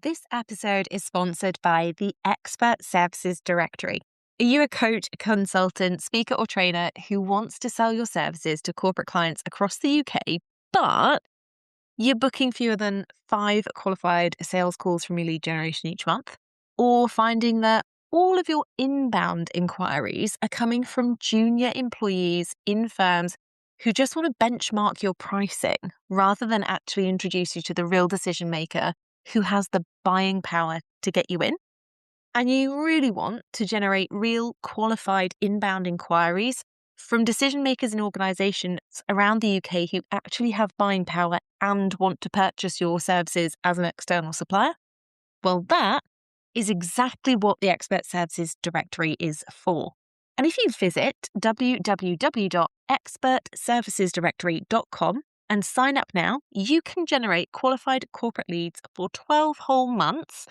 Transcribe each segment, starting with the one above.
This episode is sponsored by the Expert Services Directory. Are you a coach, a consultant, speaker, or trainer who wants to sell your services to corporate clients across the UK, but you're booking fewer than 5 qualified sales calls from your lead generation each month? Or finding that all of your inbound inquiries are coming from junior employees in firms who just want to benchmark your pricing rather than actually introduce you to the real decision maker who has the buying power to get you in? And you really want to generate real qualified inbound inquiries from decision makers in organisations around the UK who actually have buying power and want to purchase your services as an external supplier? Well, that is exactly what the Expert Services Directory is for. And if you visit www.expertservicesdirectory.com and sign up now, you can generate qualified corporate leads for 12 whole months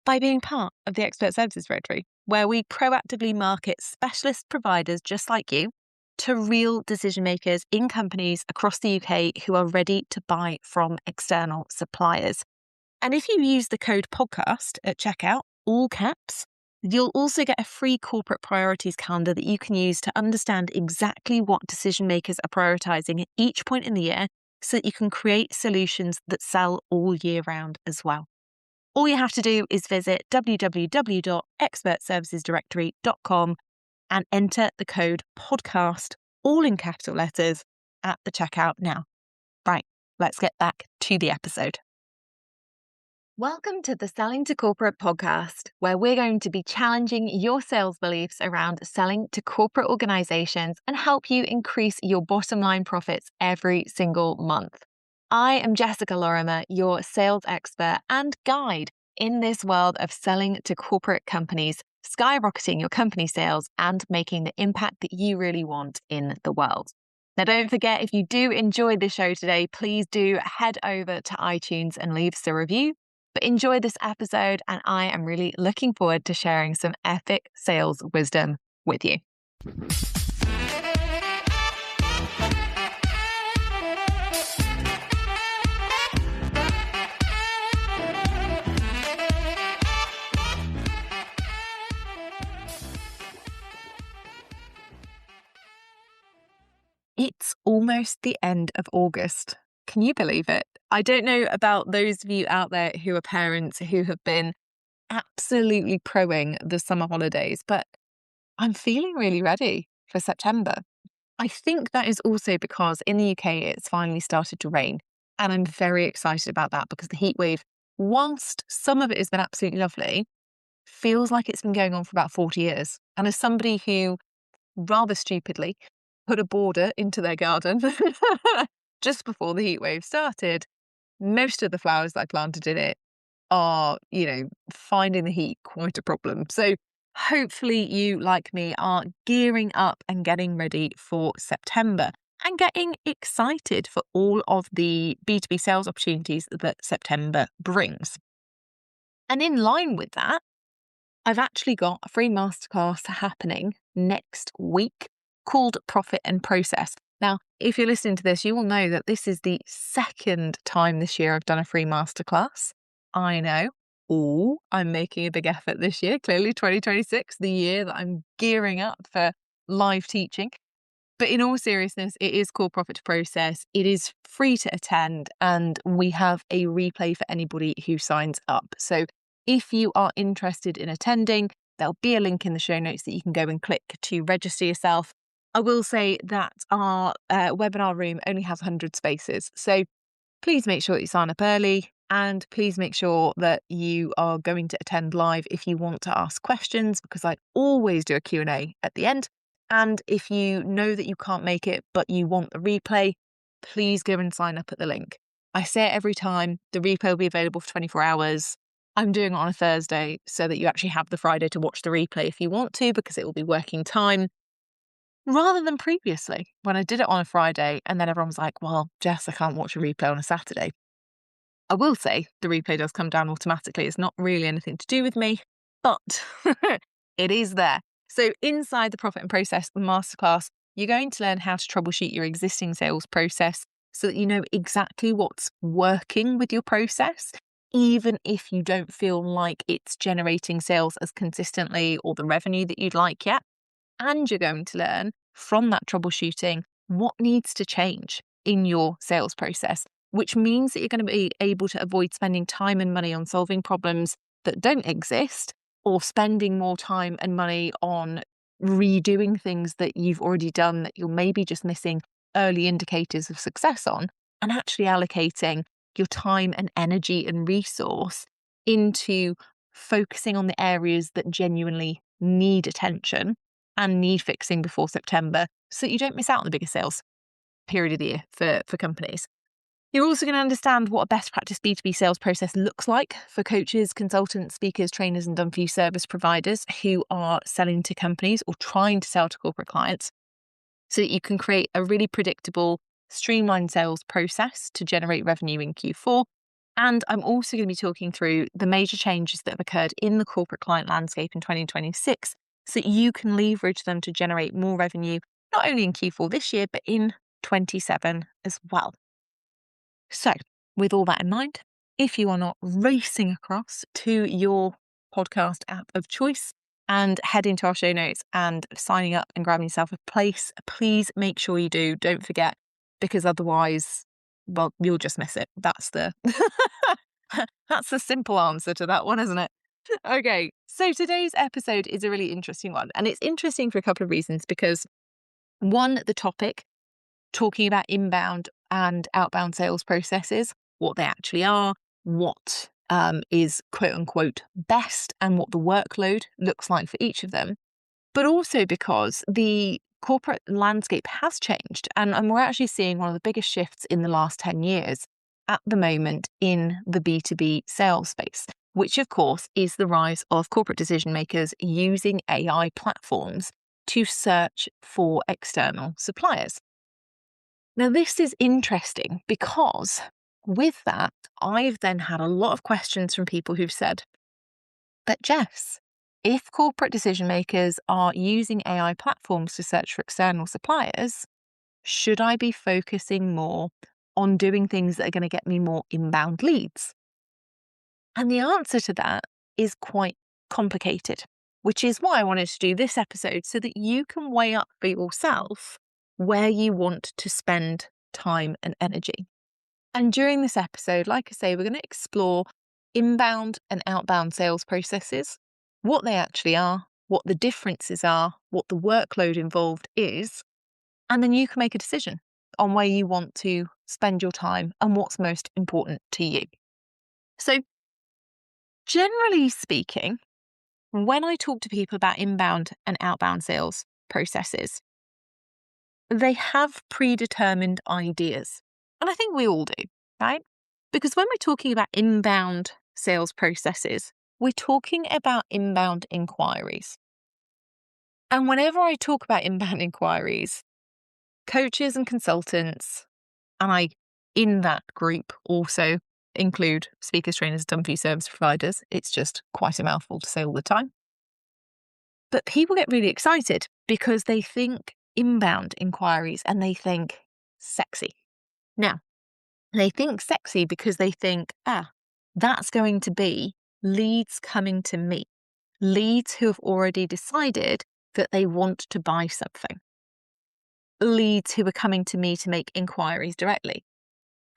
by being part of the Expert Services Directory, where we proactively market specialist providers just like you to real decision makers in companies across the UK who are ready to buy from external suppliers. And if you use the code podcast at checkout, all caps, you'll also get a free corporate priorities calendar that you can use to understand exactly what decision makers are prioritising at each point in the year so that you can create solutions that sell all year round as well. All you have to do is visit www.expertservicesdirectory.com and enter the code podcast, all in capital letters, at the checkout now. Right, let's get back to the episode. Welcome to the Selling to Corporate podcast, where we're going to be challenging your sales beliefs around selling to corporate organizations and help you increase your bottom line profits every single month. I am Jessica Lorimer, your sales expert and guide in this world of selling to corporate companies, skyrocketing your company sales and making the impact that you really want in the world. Now, don't forget, if you do enjoy the show today, please do head over to iTunes and leave us a review. But enjoy this episode, and I am really looking forward to sharing some epic sales wisdom with you. It's almost the end of August. Can you believe it? I don't know about those of you out there who are parents who have been absolutely proing the summer holidays, but I'm feeling really ready for September. I think that is also because in the UK it's finally started to rain, and I'm very excited about that because the heat wave, whilst some of it has been absolutely lovely, feels like it's been going on for about 40 years. And as somebody who rather stupidly put a border into their garden just before the heat wave started, most of the flowers that I planted in it are, finding the heat quite a problem. So hopefully you, like me, are gearing up and getting ready for September and getting excited for all of the B2B sales opportunities that September brings. And in line with that, I've actually got a free masterclass happening next week called Profit and Process. Now, if you're listening to this, you will know that this is the second time this year I've done a free masterclass. I know. I'm making a big effort this year. Clearly 2026, the year that I'm gearing up for live teaching. But in all seriousness, it is called Profit to Process. It is free to attend, and we have a replay for anybody who signs up. So if you are interested in attending, there'll be a link in the show notes that you can go and click to register yourself. I will say that our webinar room only has 100 spaces. So please make sure that you sign up early, and please make sure that you are going to attend live if you want to ask questions, because I always do a Q&A at the end. And if you know that you can't make it, but you want the replay, please go and sign up at the link. I say it every time, the replay will be available for 24 hours. I'm doing it on a Thursday so that you actually have the Friday to watch the replay if you want to, because it will be working time. Rather than previously, when I did it on a Friday and then everyone was like, well, Jess, I can't watch a replay on a Saturday. I will say the replay does come down automatically. It's not really anything to do with me, but it is there. So inside the Profit and Process Masterclass, you're going to learn how to troubleshoot your existing sales process so that you know exactly what's working with your process even if you don't feel like it's generating sales as consistently or the revenue that you'd like yet. And you're going to learn from that troubleshooting what needs to change in your sales process, which means that you're going to be able to avoid spending time and money on solving problems that don't exist, or spending more time and money on redoing things that you've already done that you're maybe just missing early indicators of success on, and actually allocating your time and energy and resource into focusing on the areas that genuinely need attention and need fixing before September, so that you don't miss out on the biggest sales period of the year for companies. You're also going to understand what a best practice B2B sales process looks like for coaches, consultants, speakers, trainers, and done-for-you service providers who are selling to companies or trying to sell to corporate clients, so that you can create a really predictable, streamlined sales process to generate revenue in Q4. And I'm also going to be talking through the major changes that have occurred in the corporate client landscape in 2026, so that you can leverage them to generate more revenue, not only in Q4 this year, but in 27 as well. So, with all that in mind, if you are not racing across to your podcast app of choice and heading to our show notes and signing up and grabbing yourself a place, please make sure you do. Don't forget, because otherwise, well, you'll just miss it. That's the that's the simple answer to that one, isn't it? Okay, so today's episode is a really interesting one, and it's interesting for a couple of reasons. Because one, the topic, talking about inbound and outbound sales processes, what they actually are, what is quote unquote best, and what the workload looks like for each of them. But also because the corporate landscape has changed, and we're actually seeing one of the biggest shifts in the last 10 years at the moment in the B2B sales space, which of course is the rise of corporate decision makers using AI platforms to search for external suppliers. Now, this is interesting because with that, I've then had a lot of questions from people who've said, but Jess, if corporate decision makers are using AI platforms to search for external suppliers, should I be focusing more on doing things that are going to get me more inbound leads? And the answer to that is quite complicated, which is why I wanted to do this episode, so that you can weigh up for yourself where you want to spend time and energy. And during this episode, like I say, we're going to explore inbound and outbound sales processes, what they actually are, what the differences are, what the workload involved is, and then you can make a decision on where you want to spend your time and what's most important to you. So, generally speaking, when I talk to people about inbound and outbound sales processes, they have predetermined ideas. And I think we all do, right? Because when we're talking about inbound sales processes, we're talking about inbound inquiries. And whenever I talk about inbound inquiries, coaches and consultants, and I, in that group, also include speakers, trainers, done-for-you service providers. It's just quite a mouthful to say all the time. But people get really excited because they think inbound inquiries and they think sexy. Now, they think sexy because they think, that's going to be leads coming to me, leads who have already decided that they want to buy something, leads who are coming to me to make inquiries directly.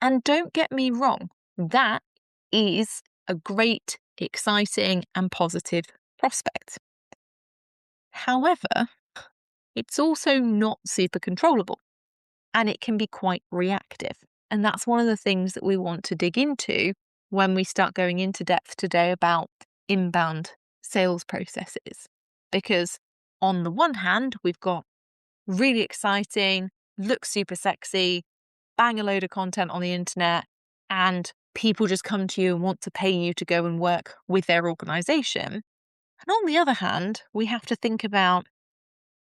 And don't get me wrong, that is a great, exciting, and positive prospect. However, it's also not super controllable, and it can be quite reactive. And that's one of the things that we want to dig into when we start going into depth today about inbound sales processes. Because on the one hand, we've got really exciting, looks super sexy, bang a load of content on the internet, and people just come to you and want to pay you to go and work with their organization. And on the other hand, we have to think about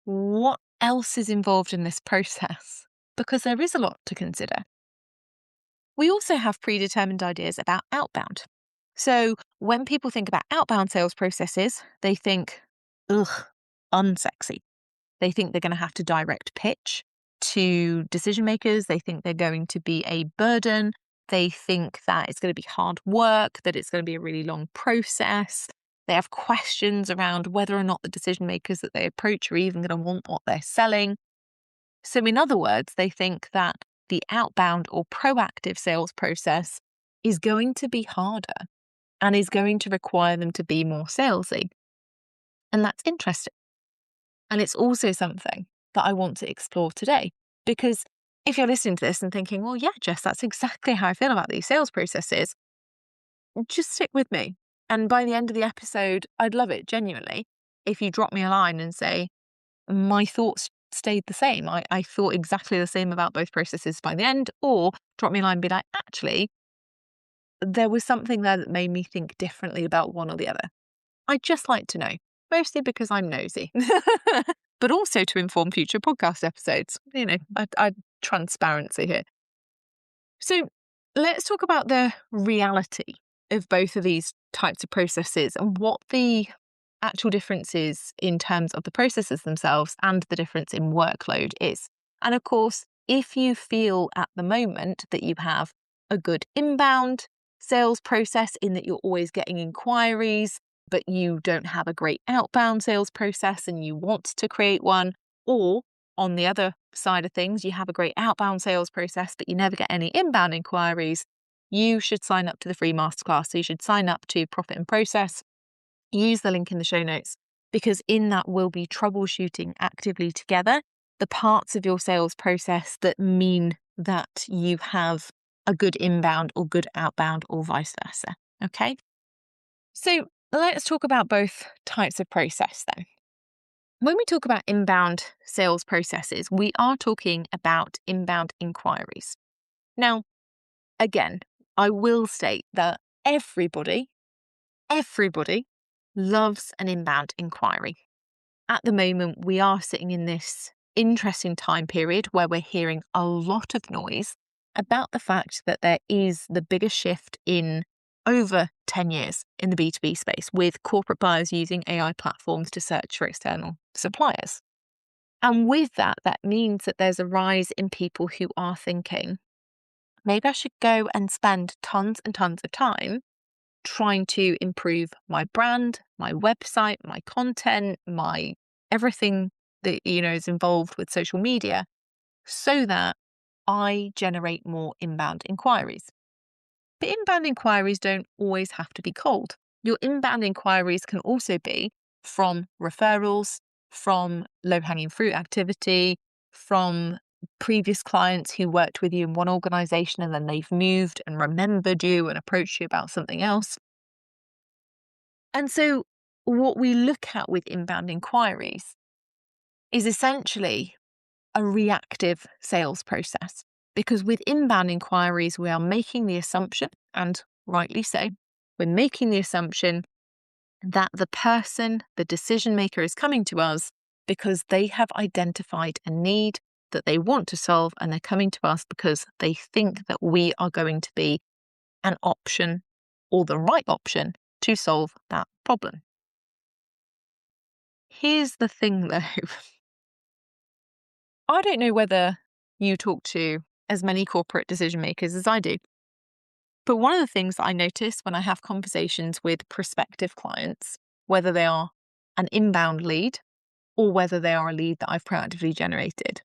what else is involved in this process, because there is a lot to consider. We also have predetermined ideas about outbound. So when people think about outbound sales processes, they think, unsexy. They think they're going to have to direct pitch to decision makers. They think they're going to be a burden. They think that it's going to be hard work, that it's going to be a really long process. They have questions around whether or not the decision makers that they approach are even going to want what they're selling. So in other words, they think that the outbound or proactive sales process is going to be harder and is going to require them to be more salesy. And that's interesting. And it's also something that I want to explore today, because if you're listening to this and thinking, well, yeah, Jess, that's exactly how I feel about these sales processes, just stick with me. And by the end of the episode, I'd love it, genuinely, if you drop me a line and say, my thoughts stayed the same. I thought exactly the same about both processes by the end, or drop me a line and be like, actually, there was something there that made me think differently about one or the other. I'd just like to know, mostly because I'm nosy, but also to inform future podcast episodes. I transparency here. So let's talk about the reality of both of these types of processes and what the actual difference is in terms of the processes themselves and the difference in workload is. And of course, if you feel at the moment that you have a good inbound sales process in that you're always getting inquiries, but you don't have a great outbound sales process and you want to create one, or on the other side of things, you have a great outbound sales process, but you never get any inbound inquiries, you should sign up to the free masterclass. So you should sign up to Profit and Process. Use the link in the show notes, because in that we'll be troubleshooting actively together the parts of your sales process that mean that you have a good inbound or good outbound or vice versa. Okay. So let's talk about both types of process then. When we talk about inbound sales processes, we are talking about inbound inquiries. Now, again, I will state that everybody loves an inbound inquiry. At the moment, we are sitting in this interesting time period where we're hearing a lot of noise about the fact that there is the biggest shift in over 10 years in the B2B space, with corporate buyers using AI platforms to search for external suppliers. And with that, that means that there's a rise in people who are thinking, maybe I should go and spend tons and tons of time trying to improve my brand, my website, my content, my everything that is involved with social media, so that I generate more inbound inquiries. But inbound inquiries don't always have to be cold. Your inbound inquiries can also be from referrals, from low-hanging fruit activity, from previous clients who worked with you in one organization and then they've moved and remembered you and approached you about something else. And so what we look at with inbound inquiries is essentially a reactive sales process, because with inbound inquiries, we are making the assumption, and rightly so, we're making the assumption that the person, the decision maker, is coming to us because they have identified a need that they want to solve, and they're coming to us because they think that we are going to be an option or the right option to solve that problem. Here's the thing though. I don't know whether you talk to as many corporate decision makers as I do, but one of the things that I notice when I have conversations with prospective clients, whether they are an inbound lead or whether they are a lead that I've proactively generated,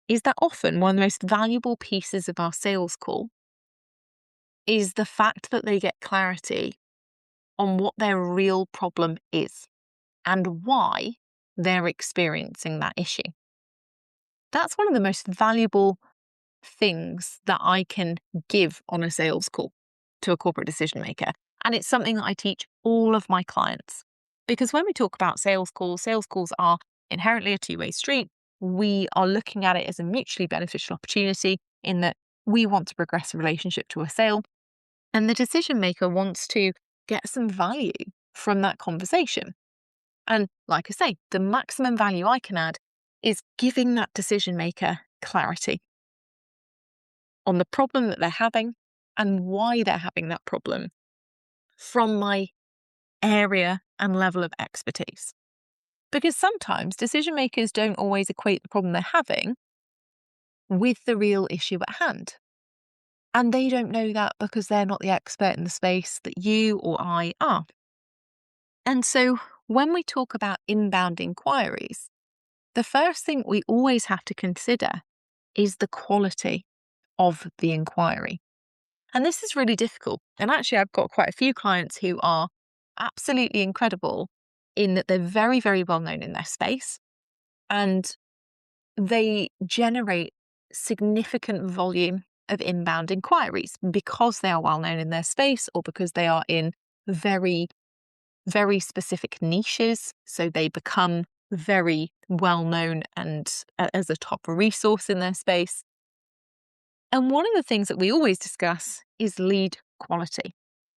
is that often one of the most valuable pieces of our sales call is the fact that they get clarity on what their real problem is and why they're experiencing that issue. That's one of the most valuable things that I can give on a sales call to a corporate decision maker. And it's something that I teach all of my clients. Because when we talk about sales calls are inherently a two-way street. We are looking at it as a mutually beneficial opportunity in that we want to progress a relationship to a sale. And the decision maker wants to get some value from that conversation. And like I say, the maximum value I can add is giving that decision maker clarity on the problem that they're having and why they're having that problem from my area and level of expertise. Because sometimes decision makers don't always equate the problem they're having with the real issue at hand. And they don't know that because they're not the expert in the space that you or I are. And so when we talk about inbound inquiries, the first thing we always have to consider is the quality of the inquiry. And this is really difficult. And actually, I've got quite a few clients who are absolutely incredible in that they're very, very well known in their space and they generate significant volume of inbound inquiries because they are well known in their space or because they are in very, very specific niches. So they become very well known and as a top resource in their space. And one of the things that we always discuss is lead quality,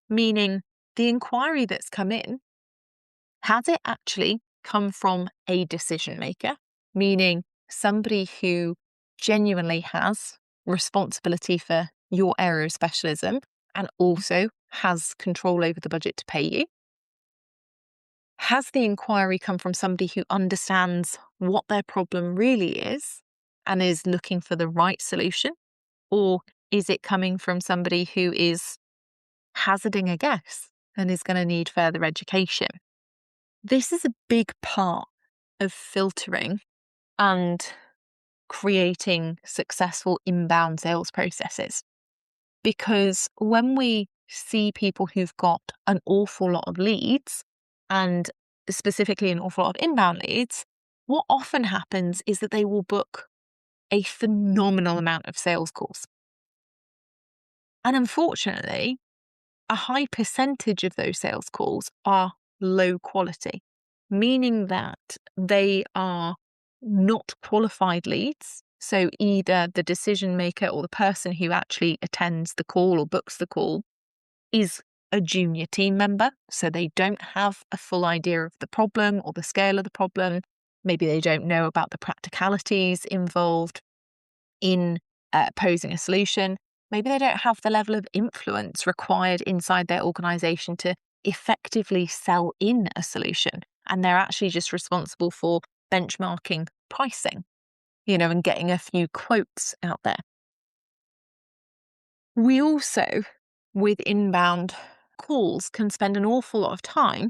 meaning the inquiry that's come in, has it actually come from a decision maker, meaning somebody who genuinely has responsibility for your area of specialism and also has control over the budget to pay you? Has the inquiry come from somebody who understands what their problem really is and is looking for the right solution? Or is it coming from somebody who is hazarding a guess and is going to need further education? This is a big part of filtering and creating successful inbound sales processes. Because when we see people who've got an awful lot of leads, and specifically an awful lot of inbound leads, what often happens is that they will book a phenomenal amount of sales calls. And unfortunately, a high percentage of those sales calls are low quality, meaning that they are not qualified leads. So either the decision maker or the person who actually attends the call or books the call is a junior team member. So they don't have a full idea of the problem or the scale of the problem. Maybe they don't know about the practicalities involved in posing a solution. Maybe they don't have the level of influence required inside their organization to effectively sell in a solution. And they're actually just responsible for benchmarking pricing, and getting a few quotes out there. We also, with inbound calls, can spend an awful lot of time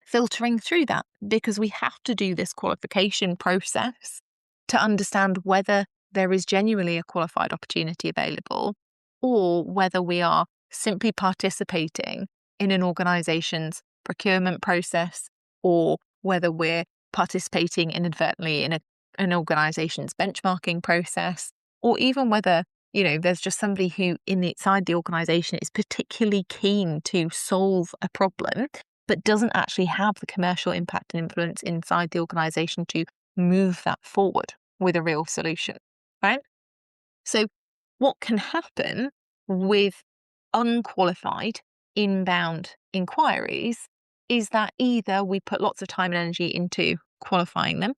filtering through that because we have to do this qualification process to understand whether there is genuinely a qualified opportunity available or whether we are simply participating in an organization's procurement process or whether we're participating inadvertently in an organization's benchmarking process, or even whether there's just somebody who inside the organization is particularly keen to solve a problem but doesn't actually have the commercial impact and influence inside the organization to move that forward with a real solution, right? So what can happen with unqualified inbound inquiries is that either we put lots of time and energy into qualifying them,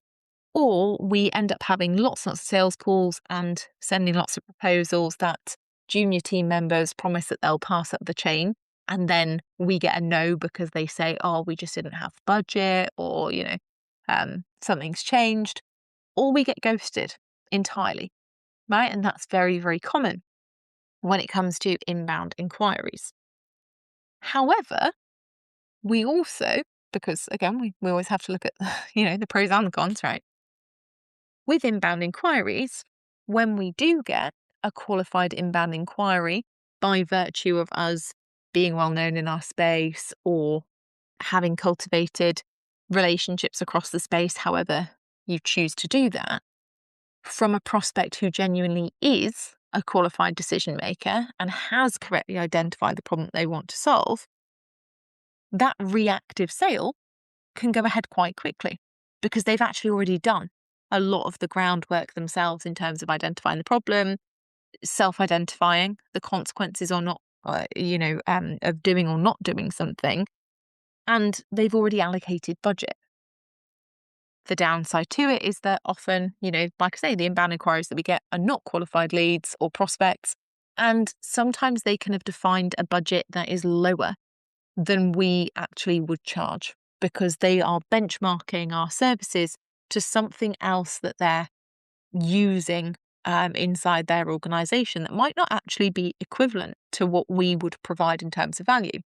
or we end up having lots and lots of sales calls and sending lots of proposals that junior team members promise that they'll pass up the chain. And then we get a no because they say, oh, we just didn't have budget, or, something's changed, or we get ghosted entirely, right? And that's very, very common when it comes to inbound inquiries. However, we also, because again, we always have to look at, the pros and the cons, right? With inbound inquiries, when we do get a qualified inbound inquiry by virtue of us being well known in our space or having cultivated relationships across the space, however you choose to do that, from a prospect who genuinely is a qualified decision maker and has correctly identified the problem they want to solve, that reactive sale can go ahead quite quickly because they've actually already done a lot of the groundwork themselves in terms of identifying the problem, self-identifying the consequences or not, of doing or not doing something, and they've already allocated budget. The downside to it is that often, like I say, the inbound inquiries that we get are not qualified leads or prospects, and sometimes they can have defined a budget that is lower than we actually would charge because they are benchmarking our services to something else that they're using inside their organization that might not actually be equivalent to what we would provide in terms of value.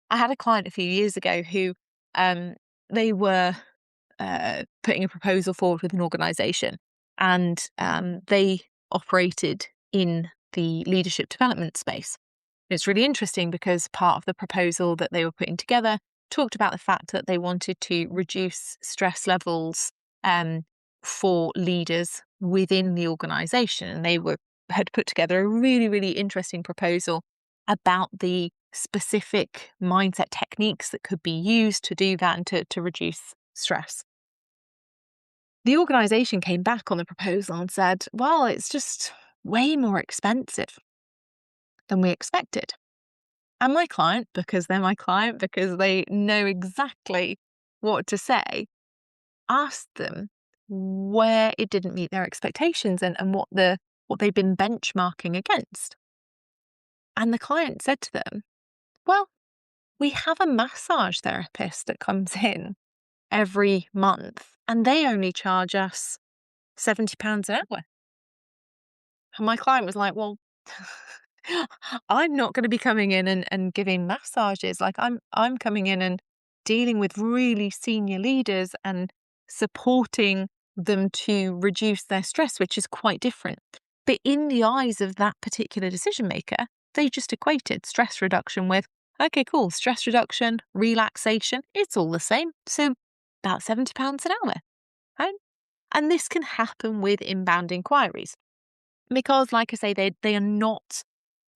I had a client a few years ago who they were putting a proposal forward with an organization, and they operated in the leadership development space. It's really interesting because part of the proposal that they were putting together talked about the fact that they wanted to reduce stress levels for leaders within the organization. And they had put together a really, really interesting proposal about the specific mindset techniques that could be used to do that and to reduce stress. The organisation came back on the proposal and said, well, it's just way more expensive than we expected. And my client, because they're my client, because they know exactly what to say, asked them where it didn't meet their expectations and what they've been benchmarking against. And the client said to them, well, we have a massage therapist that comes in every month and they only charge us £70 an hour. And my client was like, well, I'm not going to be coming in and giving massages. Like I'm coming in and dealing with really senior leaders and supporting them to reduce their stress, which is quite different. But in the eyes of that particular decision maker, they just equated stress reduction with, okay, cool, stress reduction, relaxation, it's all the same. So about £70 an hour, right? And this can happen with inbound inquiries because, like I say, they are not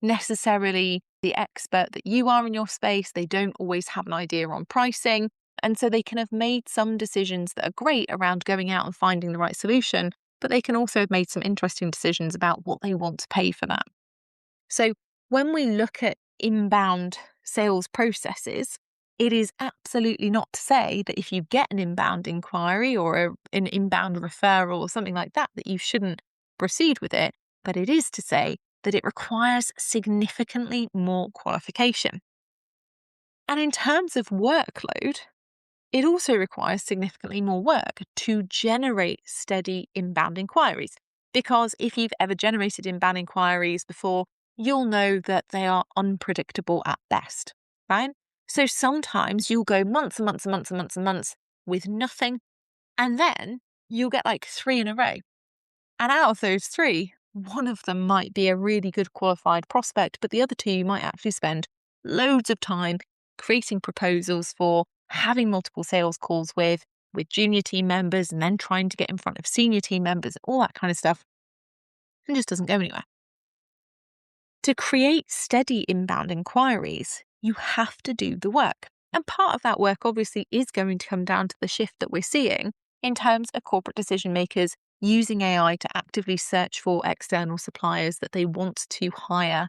necessarily the expert that you are in your space. They don't always have an idea on pricing. And so they can have made some decisions that are great around going out and finding the right solution, but they can also have made some interesting decisions about what they want to pay for that. So when we look at inbound sales processes, it is absolutely not to say that if you get an inbound inquiry or an inbound referral or something like that, that you shouldn't proceed with it. But it is to say that it requires significantly more qualification. And in terms of workload, it also requires significantly more work to generate steady inbound inquiries. Because if you've ever generated inbound inquiries before, you'll know that they are unpredictable at best, right? So sometimes you'll go months and months and months and months and months with nothing, and then you'll get like 3 in a row. And out of those 3, one of them might be a really good qualified prospect, but the other 2 you might actually spend loads of time creating proposals for, having multiple sales calls with junior team members, and then trying to get in front of senior team members, all that kind of stuff, and just doesn't go anywhere. To create steady inbound inquiries, you have to do the work. And part of that work obviously is going to come down to the shift that we're seeing in terms of corporate decision makers using AI to actively search for external suppliers that they want to hire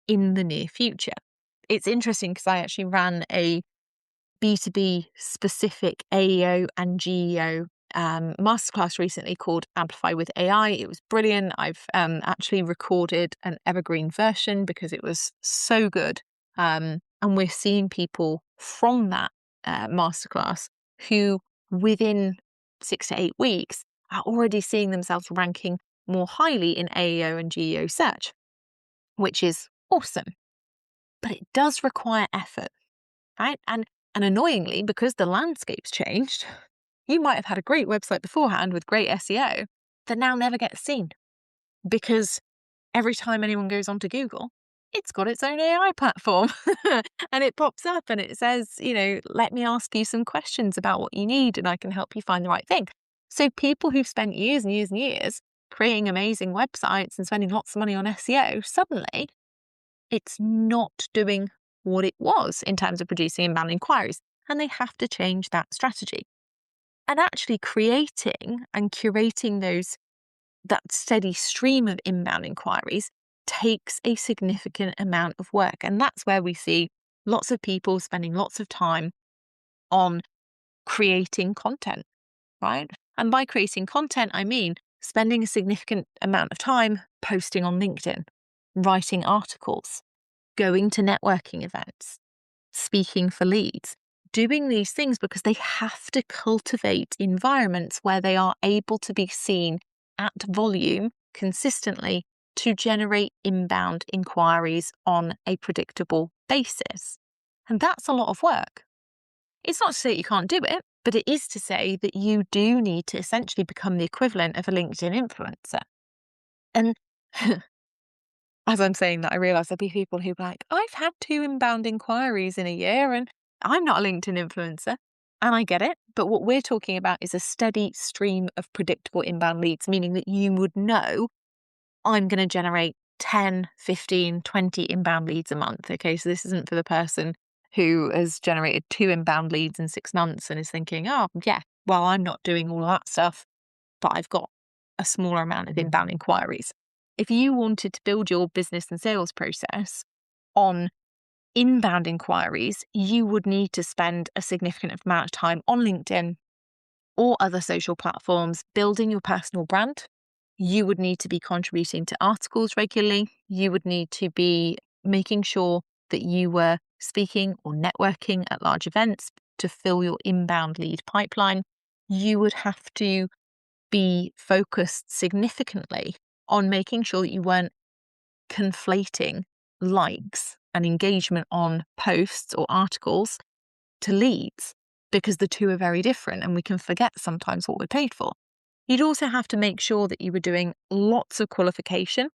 in the near future. It's interesting because I actually ran a B2B specific AEO and GEO masterclass recently called Amplify with AI. It was brilliant. I've actually recorded an evergreen version because it was so good. And we're seeing people from that masterclass who within 6 to 8 weeks are already seeing themselves ranking more highly in AEO and GEO search, which is awesome. But it does require effort, right? And annoyingly, because the landscape's changed, you might have had a great website beforehand with great SEO that now never gets seen because every time anyone goes onto Google, it's got its own AI platform and it pops up and it says, let me ask you some questions about what you need and I can help you find the right thing. So people who've spent years and years and years creating amazing websites and spending lots of money on SEO, suddenly it's not doing what it was in terms of producing inbound inquiries. And they have to change that strategy. And actually creating and curating that steady stream of inbound inquiries takes a significant amount of work. And that's where we see lots of people spending lots of time on creating content, right? And by creating content, I mean spending a significant amount of time posting on LinkedIn, writing articles, going to networking events, speaking for leads, doing these things because they have to cultivate environments where they are able to be seen at volume consistently to generate inbound inquiries on a predictable basis. And that's a lot of work. It's not to say that you can't do it, but it is to say that you do need to essentially become the equivalent of a LinkedIn influencer. And as I'm saying that, I realise there'll be people who are like, I've had 2 inbound inquiries in a year and I'm not a LinkedIn influencer. And I get it. But what we're talking about is a steady stream of predictable inbound leads, meaning that you would know I'm going to generate 10, 15, 20 inbound leads a month. Okay, so this isn't for the person who has generated 2 inbound leads in 6 months and is thinking, oh, yeah, well, I'm not doing all of that stuff, but I've got a smaller amount of inbound inquiries. If you wanted to build your business and sales process on inbound inquiries, you would need to spend a significant amount of time on LinkedIn or other social platforms building your personal brand. You would need to be contributing to articles regularly. You would need to be making sure that you were speaking or networking at large events to fill your inbound lead pipeline. You would have to be focused significantly on making sure that you weren't conflating likes and engagement on posts or articles to leads, because the two are very different and we can forget sometimes what we're paid for. You'd also have to make sure that you were doing lots of qualification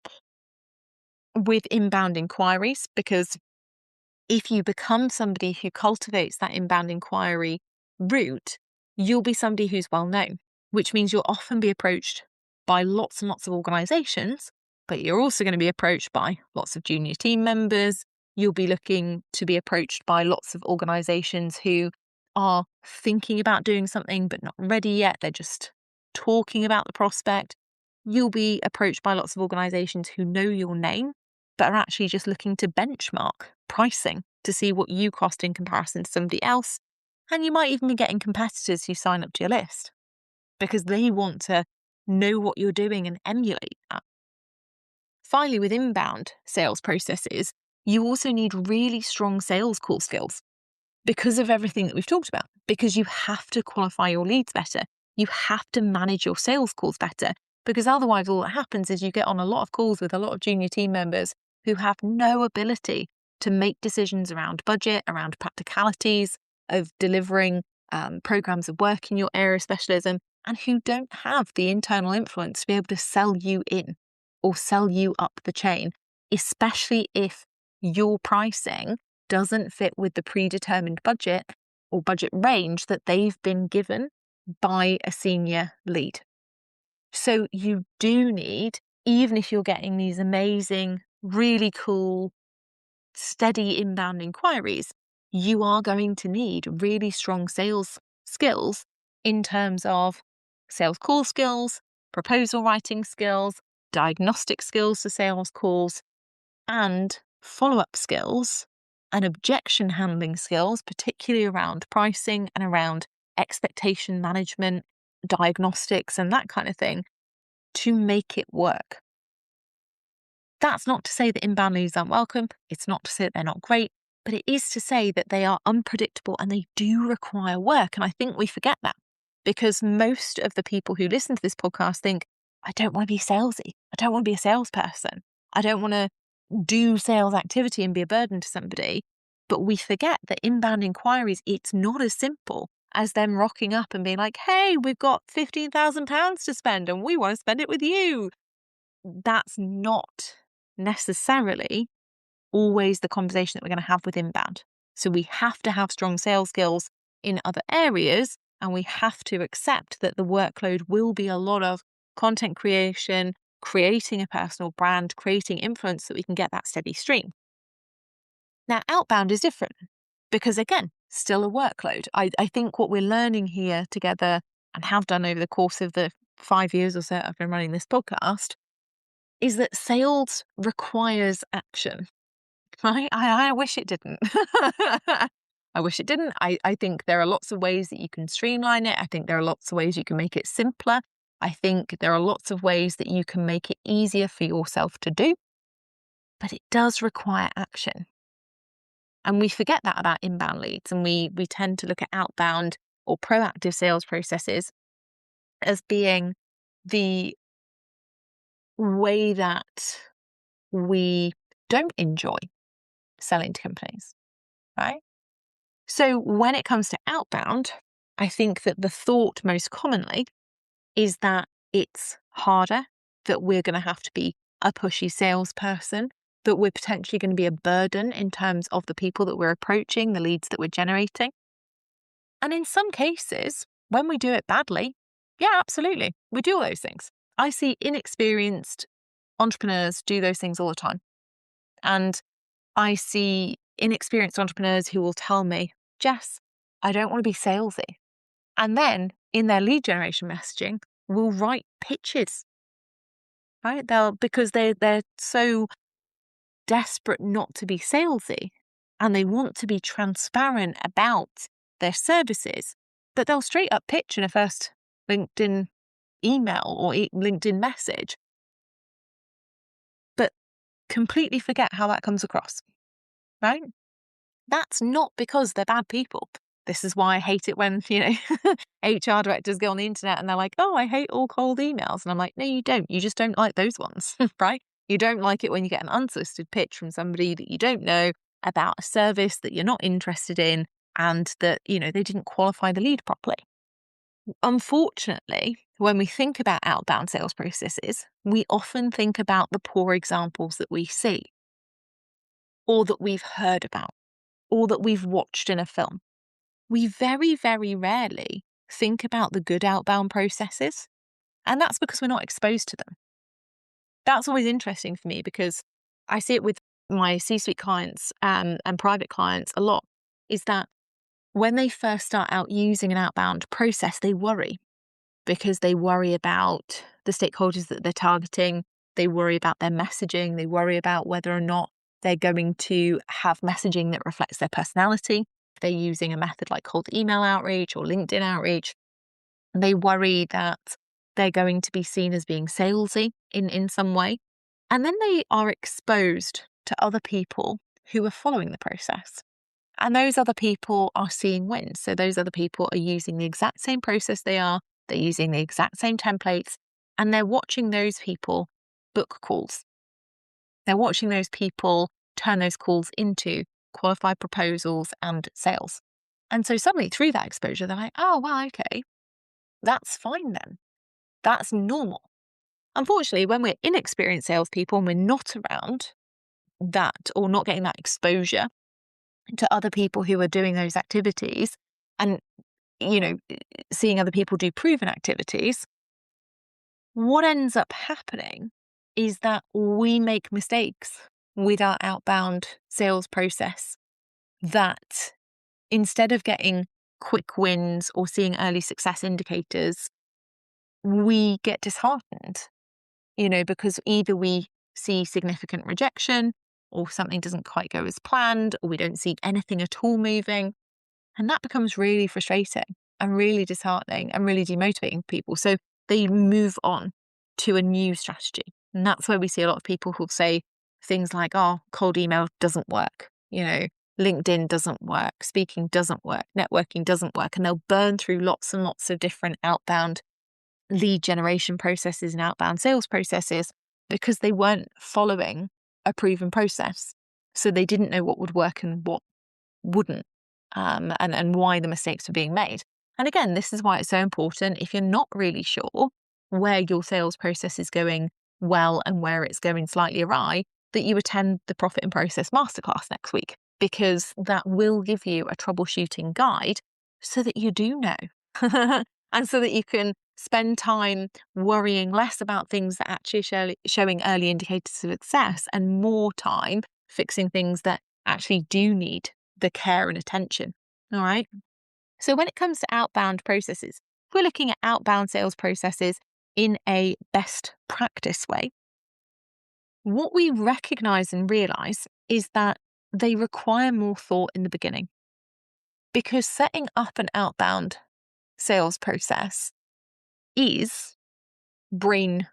with inbound inquiries, because if you become somebody who cultivates that inbound inquiry route, you'll be somebody who's well known, which means you'll often be approached by lots and lots of organizations, but you're also going to be approached by lots of junior team members. You'll be looking to be approached by lots of organizations who are thinking about doing something but not ready yet. They're just talking about the prospect. You'll be approached by lots of organizations who know your name but are actually just looking to benchmark pricing to see what you cost in comparison to somebody else. And you might even be getting competitors who sign up to your list because they want to know what you're doing and emulate that. Finally, with inbound sales processes, you also need really strong sales call skills because of everything that we've talked about, because you have to qualify your leads better. You have to manage your sales calls better, because otherwise all that happens is you get on a lot of calls with a lot of junior team members who have no ability to make decisions around budget, around practicalities of delivering programs of work in your area of specialism, and who don't have the internal influence to be able to sell you in or sell you up the chain, especially if your pricing doesn't fit with the predetermined budget or budget range that they've been given by a senior lead. So you do need, even if you're getting these amazing, really cool, steady inbound inquiries, you are going to need really strong sales skills in terms of sales call skills, proposal writing skills, diagnostic skills for sales calls, and follow-up skills and objection handling skills, particularly around pricing and around expectation management, diagnostics, and that kind of thing, to make it work. That's not to say that inbound leads aren't welcome. It's not to say that they're not great, but it is to say that they are unpredictable and they do require work. And I think we forget that because most of the people who listen to this podcast think, I don't want to be salesy. I don't want to be a salesperson. I don't want to do sales activity and be a burden to somebody. But we forget that inbound inquiries, it's not as simple as them rocking up and being like, hey, we've got £15,000 to spend and we want to spend it with you. That's not necessarily always the conversation that we're going to have with inbound. So we have to have strong sales skills in other areas, and we have to accept that the workload will be a lot of content creation, creating a personal brand, creating influence so that we can get that steady stream. Now, outbound is different because, again, still a workload. I think what we're learning here together and have done over the course of the 5 years or so I've been running this podcast is that sales requires action, right? I wish it didn't. I wish it didn't. I think there are lots of ways that you can streamline it. I think there are lots of ways you can make it simpler. I think there are lots of ways that you can make it easier for yourself to do, but it does require action. And we forget that about inbound leads, and we tend to look at outbound or proactive sales processes as being the way that we don't enjoy selling to companies, right? So when it comes to outbound, I think that the thought most commonly is that it's harder, that we're going to have to be a pushy salesperson, that we're potentially going to be a burden in terms of the people that we're approaching, the leads that we're generating. And in some cases, when we do it badly, yeah, absolutely, we do all those things. I see inexperienced entrepreneurs do those things all the time. And I see inexperienced entrepreneurs who will tell me, Jess, I don't want to be salesy. And then in their lead generation messaging, will write pitches, right? Because they're so desperate not to be salesy and they want to be transparent about their services that they'll straight up pitch in a first LinkedIn email or LinkedIn message, but completely forget how that comes across, right? That's not because they're bad people. This is why I hate it when, HR directors go on the internet and they're like, oh, I hate all cold emails. And I'm like, no, you don't. You just don't like those ones, right? You don't like it when you get an unsolicited pitch from somebody that you don't know about a service that you're not interested in and that, they didn't qualify the lead properly. Unfortunately, when we think about outbound sales processes, we often think about the poor examples that we see or that we've heard about or that we've watched in a film. We very, very rarely think about the good outbound processes, and that's because we're not exposed to them. That's always interesting for me because I see it with my C-suite clients and private clients a lot, is that when they first start out using an outbound process, they worry because they worry about the stakeholders that they're targeting. They worry about their messaging. They worry about whether or not they're going to have messaging that reflects their personality. If they're using a method like cold email outreach or LinkedIn outreach, they worry that they're going to be seen as being salesy in some way. And then they are exposed to other people who are following the process. And those other people are seeing wins. So those other people are using the exact same process they're using the exact same templates, and they're watching those people book calls. They're watching those people turn those calls into qualified proposals and sales. And so suddenly through that exposure, they're like, oh, well, okay, that's fine then. That's normal. Unfortunately, when we're inexperienced salespeople and we're not around that or not getting that exposure to other people who are doing those activities and, seeing other people do proven activities, what ends up happening is that we make mistakes with our outbound sales process that instead of getting quick wins or seeing early success indicators, we get disheartened, because either we see significant rejection or something doesn't quite go as planned or we don't see anything at all moving. And that becomes really frustrating and really disheartening and really demotivating people. So they move on to a new strategy. And that's where we see a lot of people who'll say things like, oh, cold email doesn't work. LinkedIn doesn't work. Speaking doesn't work. Networking doesn't work. And they'll burn through lots and lots of different outbound lead generation processes and outbound sales processes because they weren't following a proven process. So they didn't know what would work and what wouldn't, and why the mistakes were being made. And again, this is why it's so important if you're not really sure where your sales process is going well and where it's going slightly awry, that you attend the Profit and Process Masterclass next week, because that will give you a troubleshooting guide so that you do know and so that you can spend time worrying less about things that actually showing early indicators of success and more time fixing things that actually do need the care and attention. All right. So when it comes to outbound processes, we're looking at outbound sales processes in a best practice way. What we recognize and realize is that they require more thought in the beginning, because setting up an outbound sales process is brain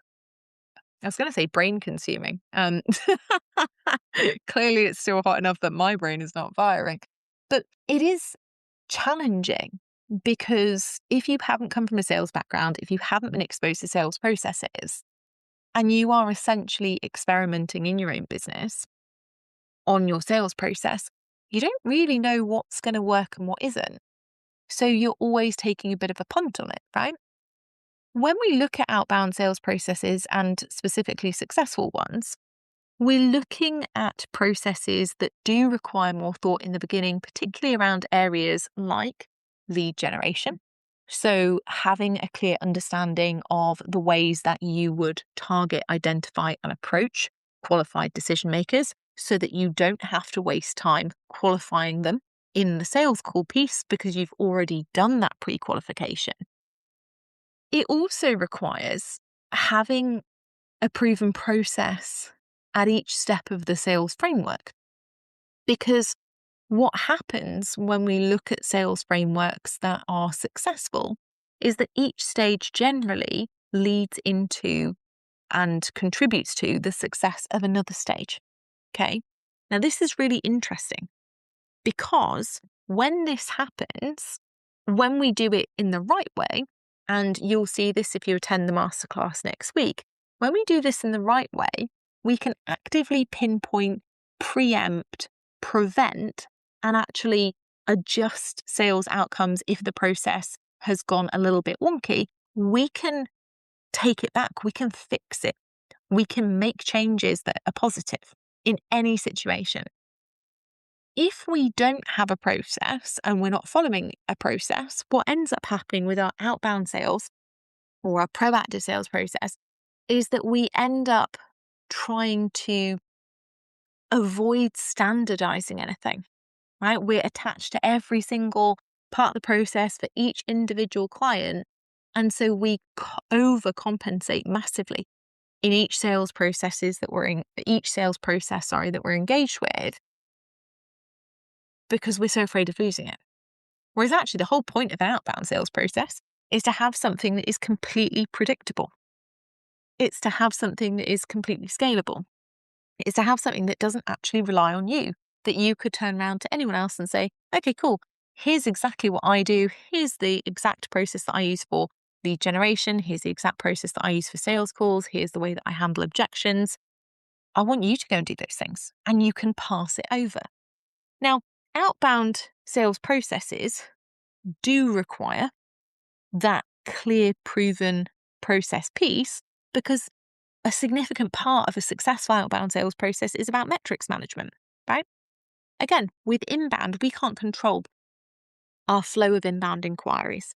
consuming. Clearly it's still hot enough that my brain is not firing, but it is challenging because if you haven't come from a sales background, if you haven't been exposed to sales processes, and you are essentially experimenting in your own business on your sales process, you don't really know what's going to work and what isn't. So you're always taking a bit of a punt on it, right? When we look at outbound sales processes, and specifically successful ones, we're looking at processes that do require more thought in the beginning, particularly around areas like lead generation. So having a clear understanding of the ways that you would target, identify, and approach qualified decision makers so that you don't have to waste time qualifying them in the sales call piece because you've already done that pre-qualification. It also requires having a proven process at each step of the sales framework. Because what happens when we look at sales frameworks that are successful is that each stage generally leads into and contributes to the success of another stage. Okay. Now, this is really interesting because when this happens, when we do it in the right way, and you'll see this if you attend the masterclass next week, when we do this in the right way, we can actively pinpoint, preempt, prevent, and actually adjust sales outcomes if the process has gone a little bit wonky. We can take it back, we can fix it, we can make changes that are positive in any situation. If we don't have a process and we're not following a process, what ends up happening with our outbound sales or our proactive sales process is that we end up trying to avoid standardizing anything, right? We're attached to every single part of the process for each individual client. And so we overcompensate massively in each sales process that we're engaged with, because we're so afraid of losing it. Whereas actually the whole point of an outbound sales process is to have something that is completely predictable. It's to have something that is completely scalable. It's to have something that doesn't actually rely on you, that you could turn around to anyone else and say, okay, cool, here's exactly what I do. Here's the exact process that I use for lead generation. Here's the exact process that I use for sales calls. Here's the way that I handle objections. I want you to go and do those things, and you can pass it over. Now, outbound sales processes do require that clear, proven process piece, because a significant part of a successful outbound sales process is about metrics management, right? Again, with inbound, we can't control our flow of inbound inquiries.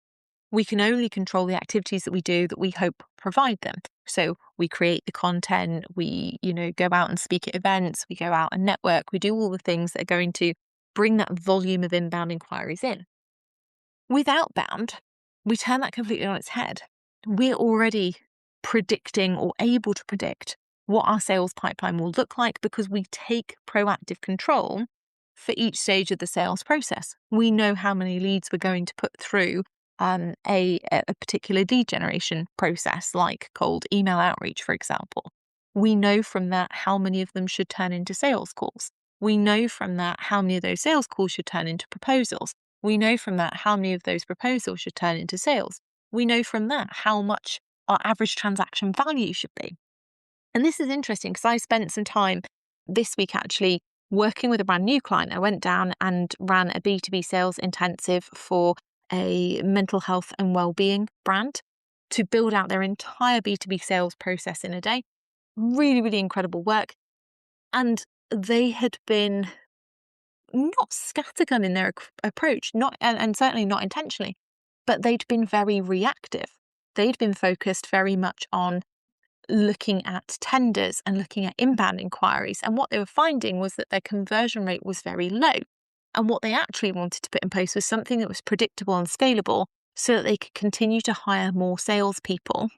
We can only control the activities that we do that we hope provide them. So we create the content, we, go out and speak at events, we go out and network, we do all the things that are going to bring that volume of inbound inquiries in. With outbound, we turn that completely on its head. We're already predicting or able to predict what our sales pipeline will look like because we take proactive control for each stage of the sales process. We know how many leads we're going to put through a particular lead generation process, like cold email outreach, for example. We know from that how many of them should turn into sales calls. We know from that how many of those sales calls should turn into proposals. We know from that how many of those proposals should turn into sales. We know from that how much our average transaction value should be. And this is interesting because I spent some time this week actually working with a brand new client. I went down and ran a B2B sales intensive for a mental health and well-being brand to build out their entire B2B sales process in a day. Really, really incredible work. And they had been not scattergun in their approach, and certainly not intentionally, but they'd been very reactive. They'd been focused very much on looking at tenders and looking at inbound inquiries. And what they were finding was that their conversion rate was very low. And what they actually wanted to put in place was something that was predictable and scalable so that they could continue to hire more salespeople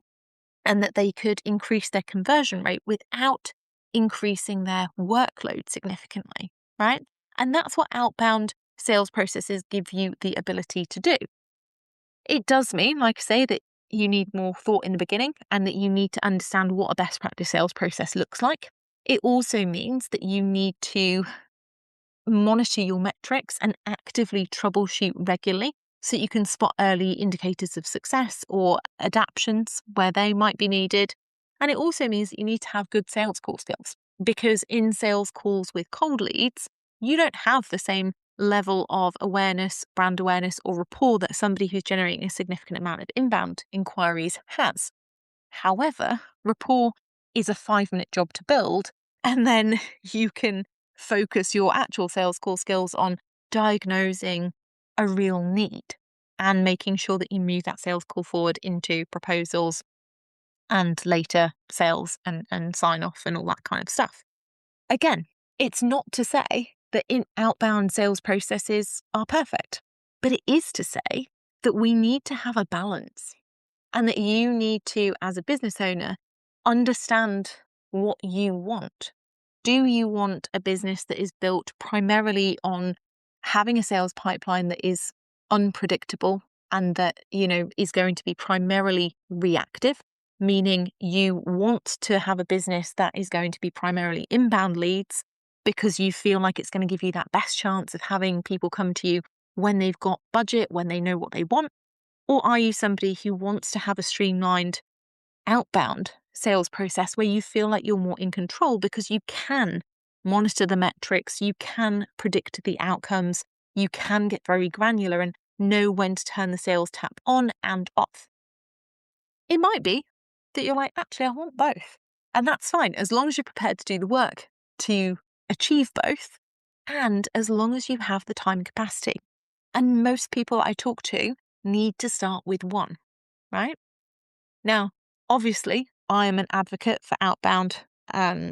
and that they could increase their conversion rate without increasing their workload significantly, right? And that's what outbound sales processes give you the ability to do. It does mean, like I say, that you need more thought in the beginning and that you need to understand what a best practice sales process looks like. It also means that you need to monitor your metrics and actively troubleshoot regularly so that you can spot early indicators of success or adaptations where they might be needed. And it also means that you need to have good sales call skills, because in sales calls with cold leads, you don't have the same level of awareness, brand awareness, or rapport that somebody who's generating a significant amount of inbound inquiries has. However, rapport is a 5-minute job to build, and then you can focus your actual sales call skills on diagnosing a real need and making sure that you move that sales call forward into proposals and later sales and sign off and all that kind of stuff. Again, it's not to say that in outbound sales processes are perfect, but it is to say that we need to have a balance, and that you need to, as a business owner, understand what you want. Do you want a business that is built primarily on having a sales pipeline that is unpredictable and that, is going to be primarily reactive? Meaning you want to have a business that is going to be primarily inbound leads because you feel like it's going to give you that best chance of having people come to you when they've got budget, when they know what they want? Or are you somebody who wants to have a streamlined outbound sales process where you feel like you're more in control because you can monitor the metrics, you can predict the outcomes, you can get very granular and know when to turn the sales tap on and off? It might be that you're like, actually, I want both. And that's fine, as long as you're prepared to do the work to achieve both, and as long as you have the time and capacity. And most people I talk to need to start with one, right? Now, obviously, I am an advocate for outbound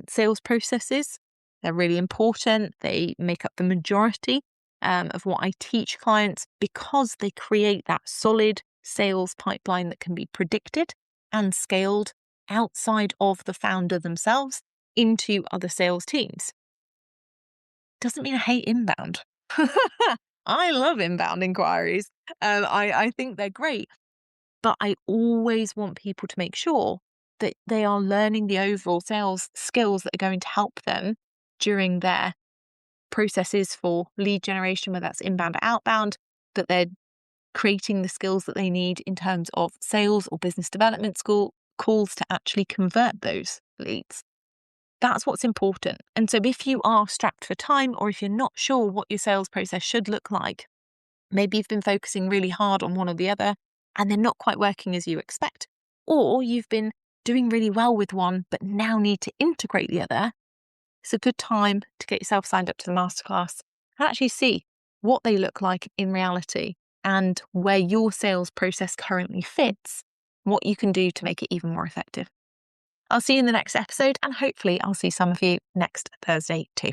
sales processes. They're really important. They make up the majority of what I teach clients because they create that solid sales pipeline that can be predicted and scaled outside of the founder themselves into other sales teams. Doesn't mean I hate inbound. I love inbound inquiries. I think they're great. But I always want people to make sure that they are learning the overall sales skills that are going to help them during their processes for lead generation, whether that's inbound or outbound, that they're creating the skills that they need in terms of sales or business development calls to actually convert those leads. That's what's important. And so if you are strapped for time, or if you're not sure what your sales process should look like, maybe you've been focusing really hard on one or the other and they're not quite working as you expect, or you've been doing really well with one but now need to integrate the other, it's a good time to get yourself signed up to the masterclass and actually see what they look like in reality and where your sales process currently fits, what you can do to make it even more effective. I'll see you in the next episode, and hopefully I'll see some of you next Thursday too.